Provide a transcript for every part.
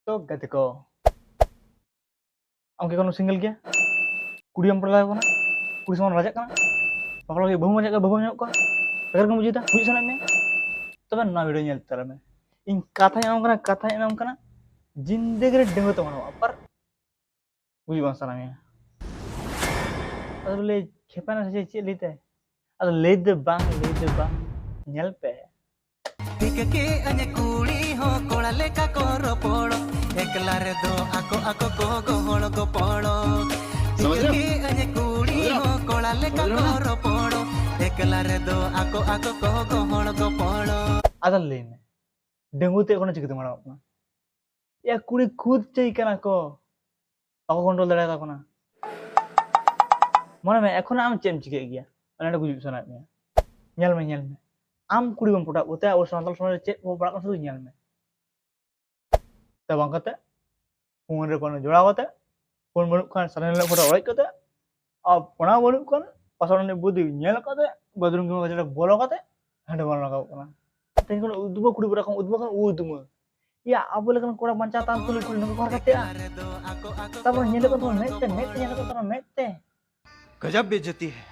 तो कहते को angke kono single gya kudi yang pernah kono kudi sama raja kana bakal lagi bahu banyak ko agar kamu juta bujuk sana me तब ना video nyel tara me in kata yang am kana जिंदगी रे डेंगो तो मनो पर बुझ बंग sana me अदले खेपाना से चे लेते अद ले दे bang nyel pe के अने कुड़ी हो कोड़ा लेका कोरो पोड़ो एकला रे दो आको को गोहड़ गो पोड़ो के अने कुड़ी हो कोड़ा लेका कोरो पोड़ो एकला रे दो आको को गोहड़ गो पोड़ो अदल लेने डेंगू ते कोन चिकित मारा अपना या कुड़ी खुद चाहि kana को ako control दाड़ा ता कोना मने में एखोन आम चेम चिके गया अने गुजुब सना में nyel me am kuri bang produk uta or santal sama cek mau produk sudah nyal me tabang kata phone re kono joda kata phone banuk kan saran le photo right kata ab pona banuk kan pasaran ne budi nyal kata badrung ko kata bolo kata hande bolo ka kana ten kono uduma kuri produk kan uduma ya abole kan kora mancatan kuli nang kor kata tabang nyel ko to nette nyel ko to nette गजब बेइज्जती है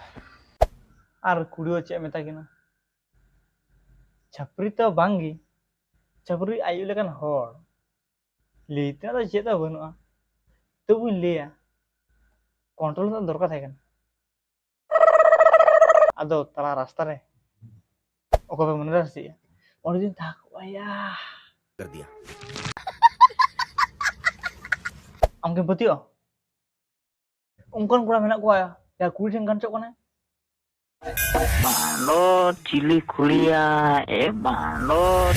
ar kurio cek meta kina छपरी तो बांगी छपरी आयु लेकिन horror लेते ना तो चेता बनुआ तो बुन लिया कंट्रोल तो दरकार है kan अदो तला रास्ता रे ओको पे मनरा सी और दिन था वाया कर दिया angke betio ungkon kura menak ko ya kuri sing kancok kana Balot, cili kuliah, balot.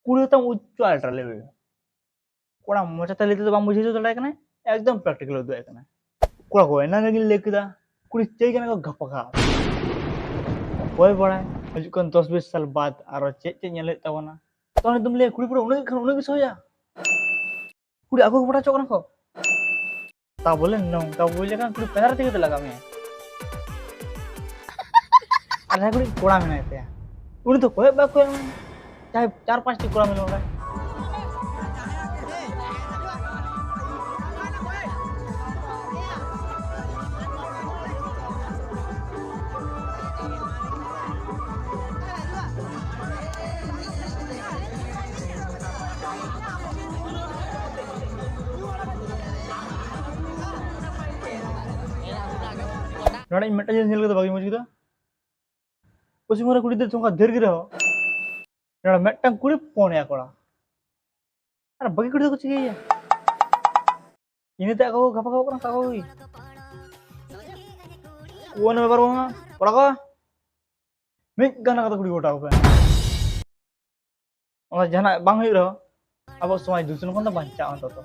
कुड़ी तो उच्च अल्ट्रा लेवल कोड़ा मचा तले तो बाम बुझे तो लायक ना एकदम प्रैक्टिकल होता है कना कोड़ा को ना लगी लेकदा कुड़ी चाहिए कना को गपका कोई बड़ा है 10-20 साल बाद आरो चे nyele tabana तो तुम ले कुड़ी पुरो उन्हें सोया कुड़ी aku पड़ा चोकना को ता बोले नौका बोले kan कुड़ी पैर থেকে তো লাগামে আরে কুড়ি কোড়া মেনে তে উনি তো কয় বা কয় चाहे 4-5 टी कोड़ा मिलो नोड़ा मेटा जिनिस नेल कते बागी मज किदा पसी मोरा कुड़ी दे तुमका देर गिरा नोड़ा मेटटांग कुड़ी पोने कोड़ा अरे बागी कुड़ी को चिगे ini tak kau gapa kau orang kau ini one में बार वहाँ कोड़ा को मिक गाना कते कुड़ी कोटा को और जहां बांग हुई रहो अब समाज दूसरों को तो बंचा अंत तो